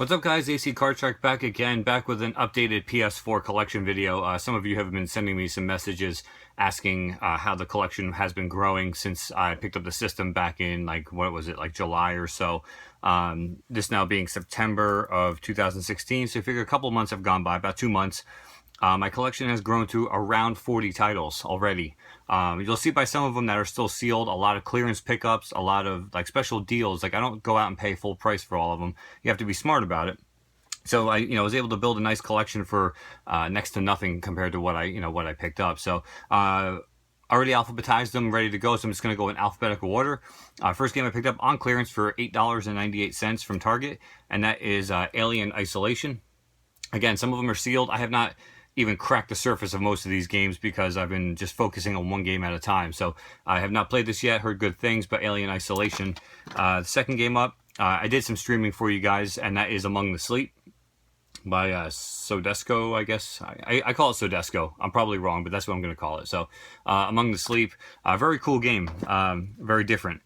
What's up, guys? AC Card Shark back again, back with an updated PS4 collection video. Some of you have been sending me some messages asking how the collection has been growing since I picked up the system back in, like, what was it, like July or so. This now being September of 2016, so I figure a couple of months have gone by, about 2 months. My collection has grown to around 40 titles already. You'll see by some of them that are still sealed, a lot of clearance pickups, a lot of like special deals. Like, I don't go out and pay full price for all of them. You have to be smart about it. So I was able to build a nice collection for next to nothing compared to what I picked up. So already alphabetized them, ready to go. So I'm just going to go in alphabetical order. First game I picked up on clearance for $8.98 from Target, and that is Alien Isolation. Again, some of them are sealed. I have not even cracked the surface of most of these games because I've been just focusing on one game at a time. So I have not played this yet, heard good things, but Alien Isolation. The second game up, I did some streaming for you guys, and that is Among the Sleep by Sodesco, I guess. I call it Sodesco. I'm probably wrong, but that's what I'm going to call it. So Among the Sleep, very cool game, very different.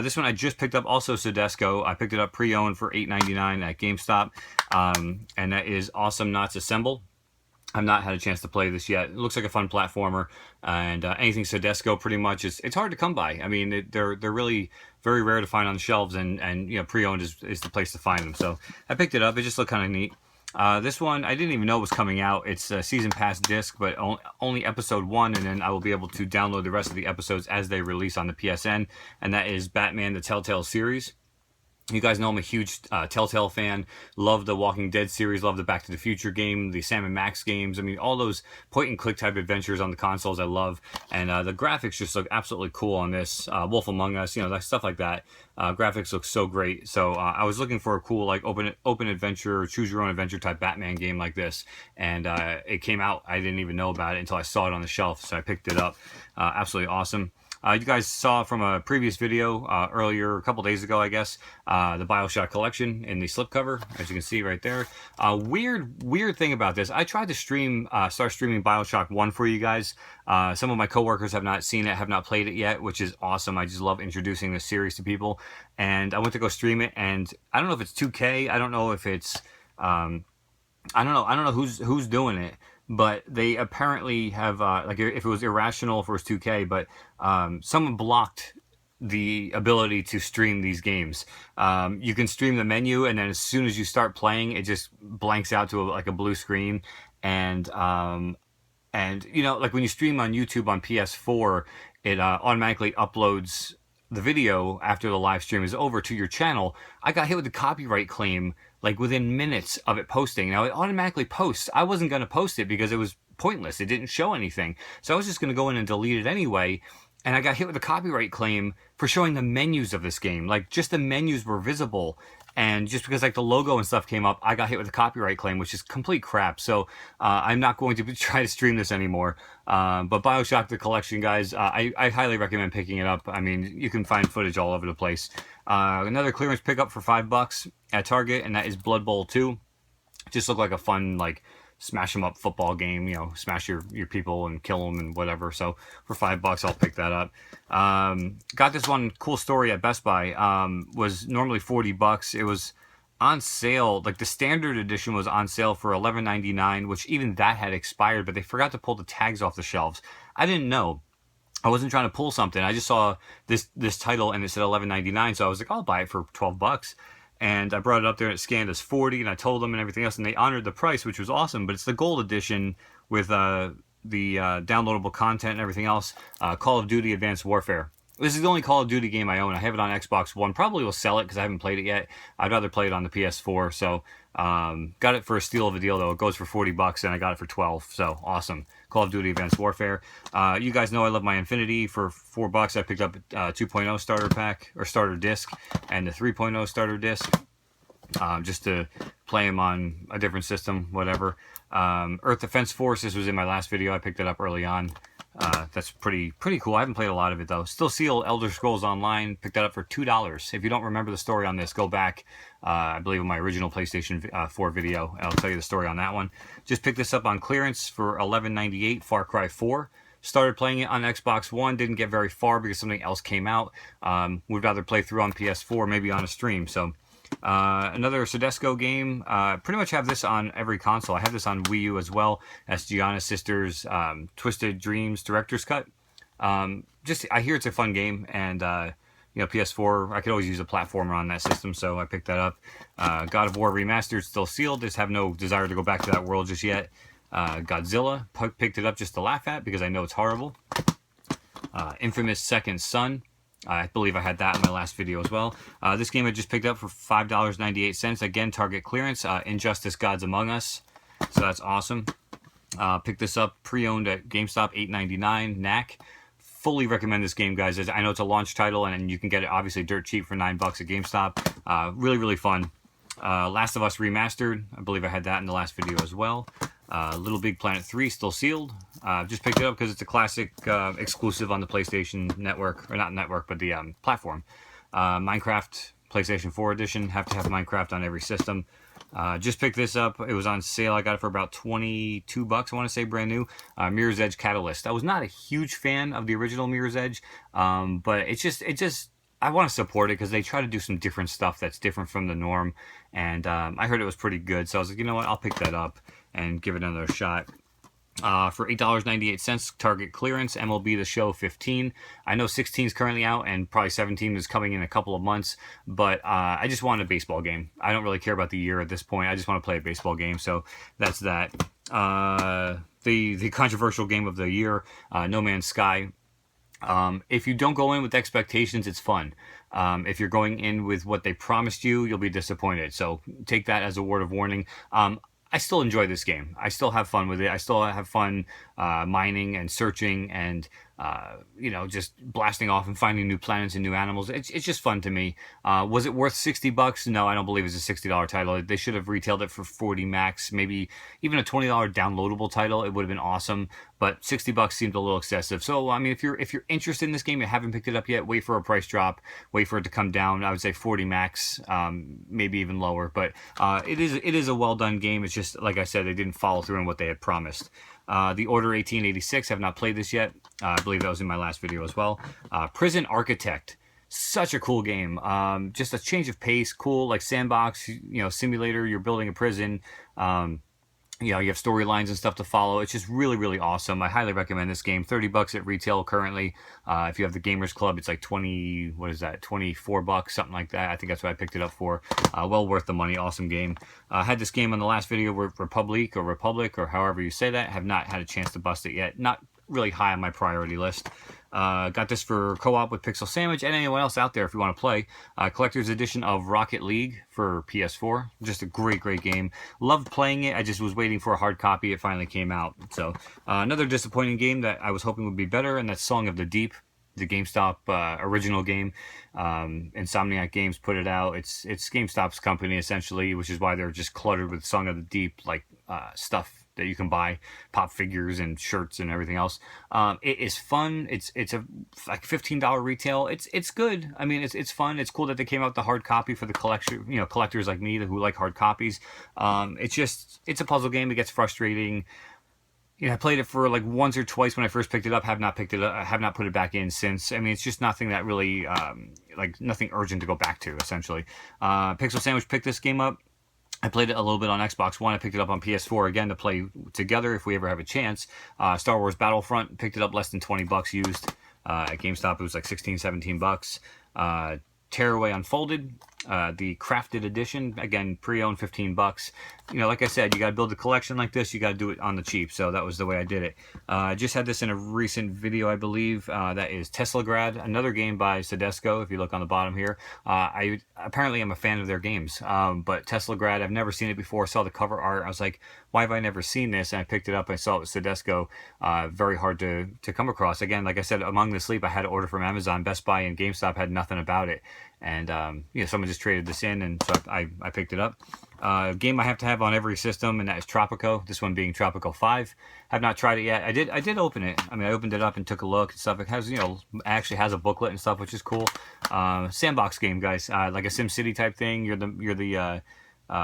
This one I just picked up, also Sodesco. I picked it up pre-owned for $8.99 at Gamestop, and that is Awesome Knots Assemble. I've not had a chance to play this yet. It looks like a fun platformer, and anything Sodesco pretty much it's hard to come by. I mean, they're really very rare to find on the shelves, and pre-owned is the place to find them. So I picked it up. It just looked kind of neat. This one I didn't even know was coming out. It's a season pass disc, but only episode 1, and then I will be able to download the rest of the episodes as they release on the PSN, and that is Batman the Telltale series. You guys know I'm a huge Telltale fan. Love the Walking Dead series, love the Back to the Future game, the Sam & Max games. I mean, all those point-and-click type adventures on the consoles I love. And the graphics just look absolutely cool on this. Wolf Among Us, stuff like that. Graphics look so great. So I was looking for a cool, like, open adventure, choose-your-own-adventure type Batman game like this. And it came out. I didn't even know about it until I saw it on the shelf, so I picked it up. Absolutely awesome. You guys saw from a previous video earlier, a couple days ago, I guess, the BioShock Collection in the slipcover, as you can see right there. Weird thing about this, I tried to start streaming BioShock 1 for you guys. Some of my coworkers have not seen it, have not played it yet, which is awesome. I just love introducing this series to people. And I went to go stream it, and I don't know if it's 2K, I don't know if it's, I don't know who's doing it. But they apparently have, like, if it was Irrational, if it was 2K, but someone blocked the ability to stream these games. You can stream the menu, and then as soon as you start playing, it just blanks out to a blue screen. And like when you stream on YouTube on PS4, it automatically uploads the video after the live stream is over to your channel. I got hit with a copyright claim like within minutes of it posting. Now, it automatically posts. I wasn't going to post it because it was pointless. It didn't show anything. So I was just going to go in and delete it anyway. And I got hit with a copyright claim for showing the menus of this game. Like, just the menus were visible. And just because, like, the logo and stuff came up, I got hit with a copyright claim, which is complete crap. So I'm not going to try to stream this anymore. But BioShock the Collection, guys, I highly recommend picking it up. I mean, you can find footage all over the place. Another clearance pickup for $5 at Target, and that is Blood Bowl 2. Just looked like a fun, like, smash them up football game, smash your people and kill them and whatever. So for $5, I'll pick that up. Got this one cool story at Best Buy. Was normally $40. It was on sale. Like, the standard edition was on sale for $11.99, which even that had expired, but they forgot to pull the tags off the shelves. I didn't know. I wasn't trying to pull something. I just saw this title and it said $11.99, so I was like, I'll buy it for $12. And I brought it up there and it scanned as 40, and I told them and everything else, and they honored the price, which was awesome. But it's the gold edition with the downloadable content and everything else. Call of Duty Advanced Warfare. This is the only Call of Duty game I own. I have it on Xbox One. Probably will sell it because I haven't played it yet. I'd rather play it on the PS4. So got it for a steal of a deal, though. It goes for $40, and I got it for $12. So awesome. Call of Duty Advanced Warfare. You guys know I love my Infinity. For $4, I picked up 2.0 starter pack or starter disc and the 3.0 starter disc. Just to play them on a different system, whatever. Earth Defense Force. This was in my last video. I picked it up early on. That's pretty cool. I haven't played a lot of it, though. Still sealed Elder Scrolls Online. Picked that up for $2. If you don't remember the story on this, go back, I believe, in my original PlayStation 4 video. I'll tell you the story on that one. Just picked this up on clearance for $11.98, Far Cry 4. Started playing it on Xbox One. Didn't get very far because something else came out. Would rather play through on PS4, maybe on a stream. So Another Sedesco game. Pretty much have this on every console. I have this on Wii U as well. That's Gianna Sisters Twisted Dreams Director's Cut. Just I hear it's a fun game, and PS4. I could always use a platformer on that system, so I picked that up. God of War Remastered, still sealed. Just have no desire to go back to that world just yet. Godzilla, picked it up just to laugh at because I know it's horrible. Infamous Second Son. I believe I had that in my last video as well. This game I just picked up for $5.98. Again, Target clearance. Injustice Gods Among Us. So that's awesome. Picked this up pre-owned at Gamestop, $8.99. Knack. Fully recommend this game, guys. I know it's a launch title, and you can get it obviously dirt cheap for $9 at GameStop. Really, really fun. Last of Us Remastered. I believe I had that in the last video as well. Little Big Planet 3, still sealed. Just picked it up because it's a classic exclusive on the PlayStation Network, or not network, but the platform. Minecraft PlayStation 4 edition. Have to have Minecraft on every system. Just picked this up. It was on sale. I got it for about $22, I want to say, brand new. Mirror's Edge Catalyst. I was not a huge fan of the original Mirror's Edge, but it just I want to support it because they try to do some different stuff that's different from the norm, and I heard it was pretty good, so I was like, you know what, I'll pick that up and give it another shot. For $8.98, Target clearance, MLB The Show 15. I know 16 is currently out, and probably 17 is coming in a couple of months, but I just want a baseball game. I don't really care about the year at this point. I just want to play a baseball game, so that's that. The controversial game of the year, No Man's Sky. If you don't go in with expectations, it's fun. If you're going in with what they promised you, you'll be disappointed. So take that as a word of warning. I still enjoy this game. I still have fun with it. I still have fun mining and searching and just blasting off and finding new planets and new animals. It's just fun to me. Was it worth $60? No, I don't believe it's a $60 title. They should have retailed it for $40 max, maybe even a $20 downloadable title. It would have been awesome, but $60 seemed a little excessive. So I mean, if you're interested in this game, you haven't picked it up yet, wait for a price drop, wait for it to come down. I would say 40 max, maybe even lower. But it is a well done game. It's just like I said, they didn't follow through on what they had promised. The Order 1886, have not played this yet. I believe that was in my last video as well. Prison Architect, such a cool game. Just a change of pace, cool, like sandbox, simulator. You're building a prison. You have storylines and stuff to follow. It's just really, really awesome. I highly recommend this game. $30 at retail currently. If you have the Gamers Club, it's like $24, something like that. I think that's what I picked it up for. Well worth the money. Awesome game. Had this game on the last video, Republic, or however you say that. Have not had a chance to bust it yet. Not really high on my priority list. Got this for co-op with Pixel Sandwich and anyone else out there if you want to play. Collector's edition of Rocket League for PS4. Just a great, great game. Loved playing it. I just was waiting for a hard copy. It finally came out. So another disappointing game that I was hoping would be better, and that's Song of the Deep, the GameStop original game. Insomniac Games put it out. It's GameStop's company essentially, which is why they're just cluttered with Song of the Deep stuff that you can buy, pop figures and shirts and everything else. It is fun. It's a like $15 retail. It's good. I mean, it's fun. It's cool that they came out with the hard copy for the collection. Collectors like me who like hard copies. It's a puzzle game. It gets frustrating. I played it for like once or twice when I first picked it up. Have not picked it up. Have not put it back in since. I mean, it's just nothing that really nothing urgent to go back to. Essentially, Pixel Sandwich picked this game up. I played it a little bit on Xbox One. I picked it up on PS4 again to play together if we ever have a chance. Star Wars Battlefront, picked it up less than $20 used. At GameStop, it was like $16-17. Tearaway Unfolded, the crafted edition, again pre-owned, $15. Like I said, you got to build a collection like this, you got to do it on the cheap, so that was the way I did it. I just had this in a recent video, I believe. That is Teslagrad, another game by Sedesco, if you look on the bottom here. I apparently am a fan of their games, but Teslagrad, I've never seen it before. Saw the cover art, I was like, why have I never seen this? And I picked it up, I saw it was Sedesco. Very hard to come across. Again, like I said, among the sleep, I had to order from Amazon. Best Buy and GameStop had nothing about it, and someone just traded this in, and so I picked it up. Game I have to have on every system, and that is Tropico. This one being Tropico 5. Have not tried it yet. I did open it. I mean, I opened it up and took a look and stuff. It has, actually has a booklet and stuff, which is cool. Sandbox game, guys. Like a SimCity type thing. You're the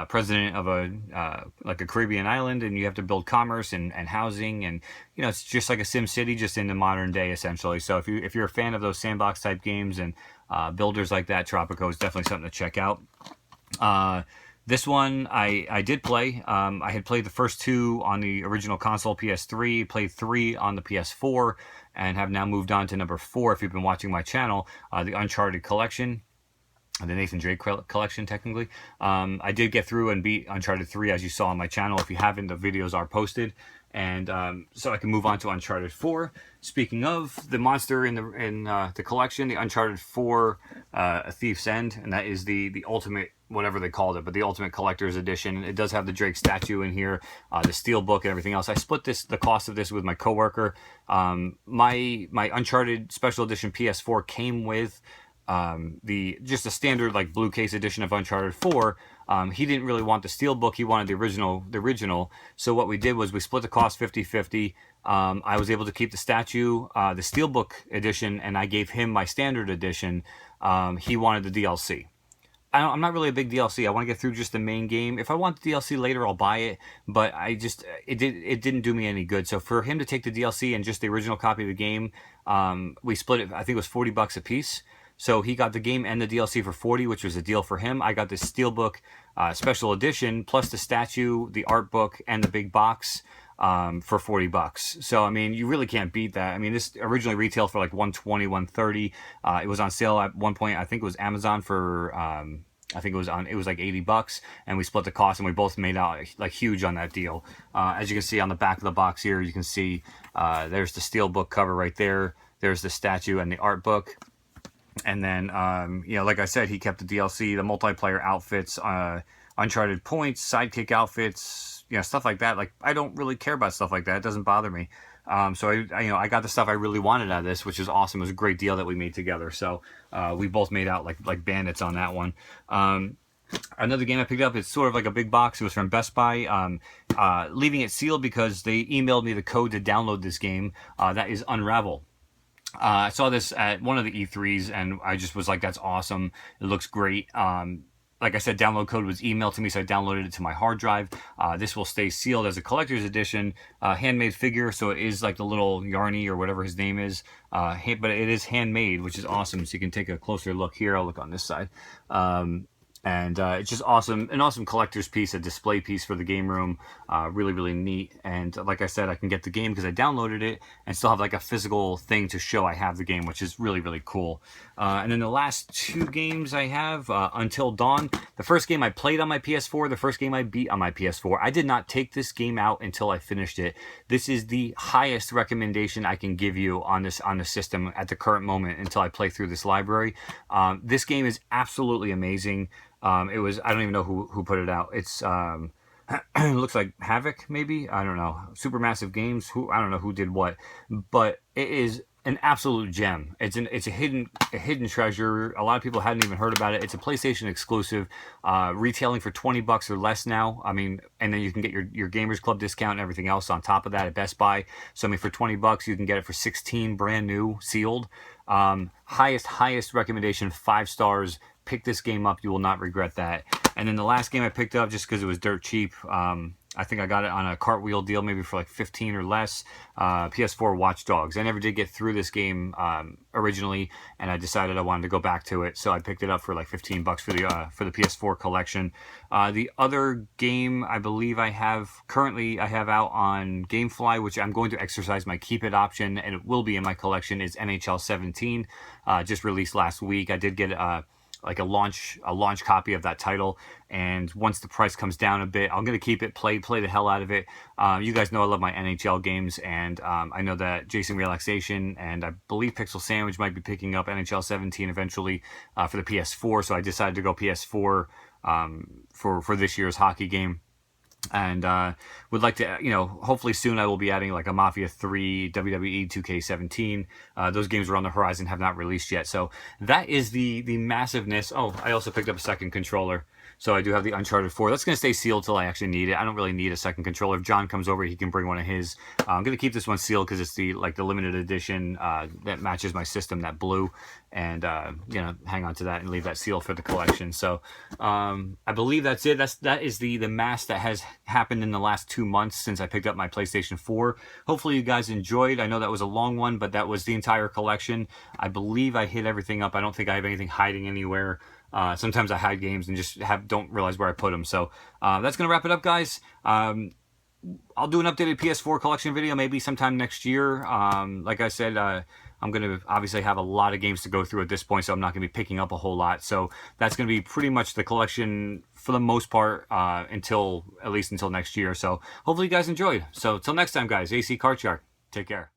president of a Caribbean island, and you have to build commerce and housing, and it's just like a SimCity, just in the modern day essentially. So if you're a fan of those sandbox type games and builders like that, Tropico is definitely something to check out. This one I did play. I had played the first two on the original console PS3, played 3 on the PS4, and have now moved on to number 4. If you've been watching my channel, the Uncharted Collection, the Nathan Drake collection, technically. I did get through and beat Uncharted 3, as you saw on my channel. If you haven't, the videos are posted. And so I can move on to Uncharted 4. Speaking of the monster in the collection, the Uncharted 4 A Thief's End, and that is the ultimate, whatever they called it, but the ultimate collector's edition. It does have the Drake statue in here, the steel book, and everything else. I split the cost of this with my coworker. My Uncharted Special Edition PS4 came with just a standard like blue case edition of Uncharted 4. He didn't really want the steel book, he wanted the original. So what we did was we split the cost 50-50. I was able to keep the statue, the steelbook edition, and I gave him my standard edition. He wanted the DLC. I'm not really a big DLC. I want to get through just the main game. If I want the DLC later, I'll buy it. But it didn't do me any good. So for him to take the DLC and just the original copy of the game, we split it. I think it was $40 a piece. So he got the game and the DLC for $40, which was a deal for him. I got the Steelbook special edition, plus the statue, the art book, and the big box for $40. So, I mean, you really can't beat that. I mean, this originally retailed for like $120, $130. It was on sale at one point. I think it was Amazon for... I think it was like $80, and we split the cost, and we both made out like huge on that deal. As you can see on the back of the box here, you can see there's the Steelbook cover right there. There's the statue and the art book. And then, like I said, he kept the DLC, the multiplayer outfits, Uncharted points, sidekick outfits, stuff like that. Like, I don't really care about stuff like that. It doesn't bother me. So I got the stuff I really wanted out of this, which is awesome. It was a great deal that we made together. So we both made out like bandits on that one. Another game I picked up, it's sort of like a big box. It was from Best Buy. Leaving it sealed because they emailed me the code to download this game. That is Unravel. I saw this at one of the E3s, and I just was like, that's awesome. It looks great. Like I said, download code was emailed to me, so I downloaded it to my hard drive. This will stay sealed as a collector's edition, handmade figure, so it is like the little Yarny or whatever his name is, but it is handmade, which is awesome. So you can take a closer look here. I'll look on this side. And it's just awesome, an awesome collector's piece, a display piece for the game room. Really, really neat. And like I said, I can get the game because I downloaded it and still have like a physical thing to show I have the game, which is really, really cool. And then the last two games I have, Until Dawn. The first game I played on my PS4, the first game I beat on my PS4. I did not take this game out until I finished it. This is the highest recommendation I can give you on the system at the current moment until I play through this library. This game is absolutely amazing. It was, I don't even know who put it out. It's it looks like Havoc, maybe, I don't know, Supermassive Games, I don't know who did what, but it is an absolute gem. It's a hidden treasure. A lot of people hadn't even heard about it. It's a PlayStation exclusive, retailing for $20 or less now. I mean, and then you can get your Gamers Club discount and everything else on top of that at Best Buy. So I mean, for $20 you can get it for 16, brand new, sealed. Highest recommendation, 5 stars. Pick this game up, you will not regret that. And then the last game I picked up just because it was dirt cheap, I think I got it on a cartwheel deal, maybe for like 15 or less. PS4 Watch Dogs. I never did get through this game originally, and I decided I wanted to go back to it, so I picked it up for like $15 for the PS4 Collection. The other game I believe I have out on GameFly, which I'm going to exercise my keep it option, and it will be in my collection, is NHL 17. Just released last week. I did get like a launch copy of that title, and once the price comes down a bit, I'm gonna keep it, play the hell out of it. You guys know I love my NHL games, and I know that Jason Relaxation and I believe Pixel Sandwich might be picking up NHL 17 eventually for the PS4, so I decided to go PS4 for this year's hockey game. And would like to, hopefully soon I will be adding like a Mafia 3, WWE 2K17. Those games are on the horizon, have not released yet. So that is the massiveness. Oh, I also picked up a second controller. So I do have the Uncharted 4. That's going to stay sealed till I actually need it. I don't really need a second controller. If John comes over, he can bring one of his. I'm going to keep this one sealed because it's the limited edition that matches my system, that blue. And, hang on to that and leave that sealed for the collection. So I believe that's it. That is the mass that has happened in the last 2 months since I picked up my PlayStation 4. Hopefully you guys enjoyed. I know that was a long one, but that was the entire collection. I believe I hit everything up. I don't think I have anything hiding anywhere. Sometimes I hide games and just don't realize where I put them. So that's gonna wrap it up, guys. I'll do an updated PS4 collection video maybe sometime next year. Like I said, I'm going to obviously have a lot of games to go through at this point, so I'm not going to be picking up a whole lot. So that's going to be pretty much the collection for the most part at least until next year. So hopefully you guys enjoyed. So till next time, guys, AC Card Shark. Take care.